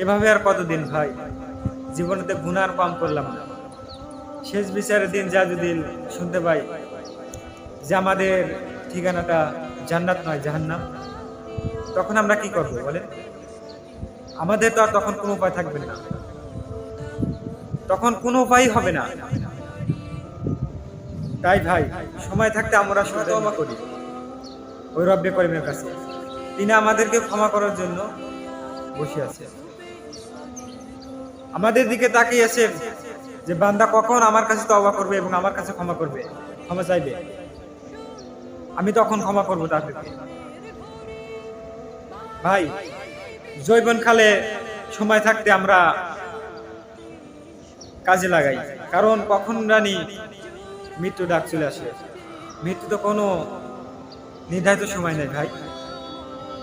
এভাবে আর কতদিন ভাই? জীবনেতে গুনার কম করলাম না। শেষ বিচারের দিন যা যদি শুনতে পাই যে আমাদের ঠিকানাটা জান্নাত নয় জাহান্নাম, তখন আমরা কি করব বলেন? আমাদের তো আর তখন কোনো উপায় থাকবে না, তখন কোনো উপায় হবে না। তাই ভাই, সময় থাকতে আমরা তওবা করি ওই রব্বে করিমের কাছে। তিনি আমাদেরকে ক্ষমা করার জন্য বসে আছে, আমাদের দিকে তাকিয়ে আছেন যে বান্দা কখন আমার কাছে তওবা করবে এবং আমার কাছে ক্ষমা করবে, ক্ষমা চাইবে, আমি তখন ক্ষমা করব তাদেরকে। ভাই, জৈবনকালে সময় থাকতে আমরা কাজে লাগাই, কারণ কখন জানি মৃত্যু ডাক চলে আসে। মৃত্যু তো কোনো নির্ধারিত সময় নেই ভাই।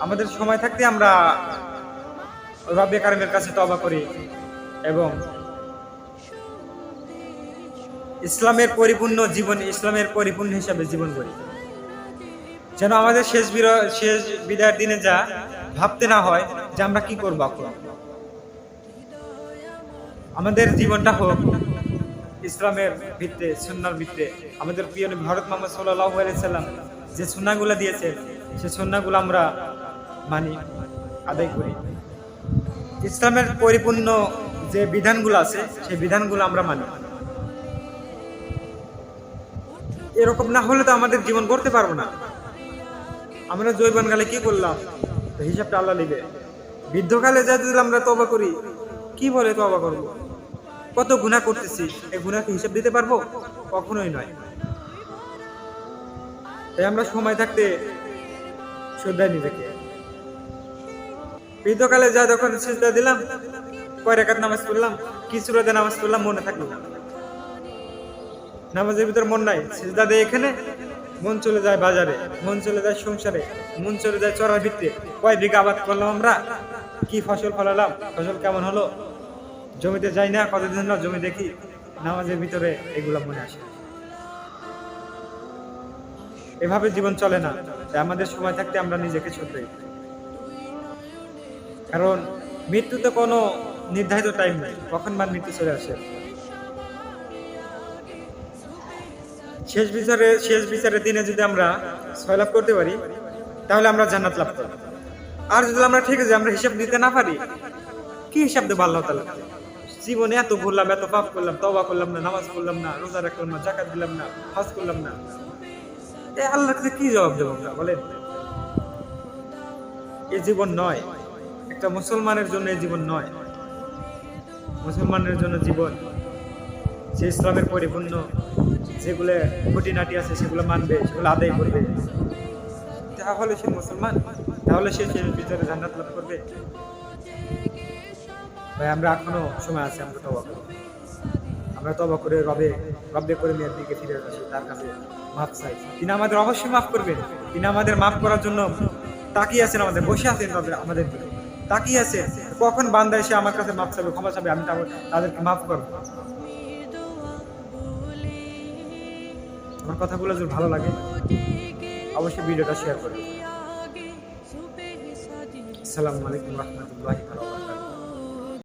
আমাদের সময় থাকতে আমরা রব্বে কারিমের কাছে তওবা করি এবং ইসলামের পরিপূর্ণ জীবন, ইসলামের পরিপূর্ণ হিসাবে জীবন করি, যেন আমাদের শেষ বিদায়ের দিনে যা ভাবতে না হয় যে আমরা কি করবো এখন। আমাদের জীবনটা হোক ইসলামের ভিত্তিতে, সুন্নাহর ভিত্তিতে। আমাদের প্রিয় নবী হযরত মুহাম্মদ সাল্লাল্লাহু আলাইহি সাল্লাম যে সুন্নাহগুলো দিয়েছেন, সেই সুন্নাহগুলো আমরা মানি, আদায় করি। ইসলামের পরিপূর্ণ যে বিধানগুলো আছে সেই বিধানগুলো আমরা মানি। এরকম না হলে তো আমাদের জীবন গড়তে পারবো না। আমরা জৈবনকালে কি করলাম হিসাবটা আল্লাহ নেবে। বৃদ্ধকালে যা যদি আমরা তওবা করি, কি বলে তওবা করব? কত গুনাহ করতেছি, এই গুনাহকে হিসাব দিতে পারবো? কখনোই নয়। তাই আমরা সময় থাকতে শুধরাই নিজেকে। বৃদ্ধকালে যা যখন সিজদা দিলাম, কয় রাকাত নামাজ পড়লাম, কি সূরাতে নামাজ পড়লাম মনে থাকলো না, নামাজের ভিতর মন নাই, সিজদা দেয় এখানে, মন চলে যায় বাজারে, মন চলে যায় সংসারে, মন চলে যায় চড়ার ভিত্তিতে। কয় বিঘা আবাদ করলাম আমরা, কি ফসল ফলালাম, ফসল কেমন হলো, জমিতে যাই না, কতদিন না জমি দেখি, নামাজের ভিতরে এগুলা মনে আসে। এভাবে জীবন চলে না। তাই আমাদের সময় থাকতে আমরা নিজেকে শুধরাই, কারণ মৃত্যুতে কোনো নির্ধারিত টাইম নেই, কখন বার মৃত্যু চলে আসে। শেষ বিচারের দিনে যদি আমরা সয়লাভ করতে পারি, তাহলে আমরা জান্নাত লাভ করব। আর যদি আমরা ঠিক আছে আমরা হিসাব দিতে না পারি, কি হিসাব দেবো আল্লাহ তাআলা? জীবনে এত ঘুরলাম, এত পাপ করলাম, তওবা করলাম না, নামাজ পড়লাম না, রোজা রাখলাম না, যাকাত দিলাম না, হজ করলাম না, এই আল্লাহর কাছে কি জবাব দেবো আমরা বলেন? এই জীবন নয়, একটা মুসলমানের জন্য এই জীবন নয়। মুসলমানের জন্য জীবন যে ইসলামের পরিপূর্ণ, যেগুলো খুঁটিনাটি আছে সেগুলো মানবে, সেগুলো আদায় করবে, তাহলে সে মুসলমান, তাহলে সে ভিতরে জান্নাত লাভ করবে। ভাই, আমরা এখনো সময় আছে, আমরা তওবা করি, আমরা তওবা করে রব্বে করিমের দিকে ফিরে আসি, তার কাছে মাফ চাই। তিনি আমাদের অবশ্যই মাফ করবেন। তিনি আমাদের মাফ করার জন্য তাকিয়ে আছেন, আমাদের বসে আছেন, আমাদের দিকে তাকিয়ে আছে। কখন বান্দা এসে আমার কাছে মাফ চাবে, ক্ষমা চাবে, আমি তাদেরকে মাফ করবো। আমার কথাগুলো যদি ভালো লাগে অবশ্যই ভিডিওটা শেয়ার করবেন। আসসালামু আলাইকুম ওয়া রাহমাতুল্লাহি ওয়া বারাকাতুহু।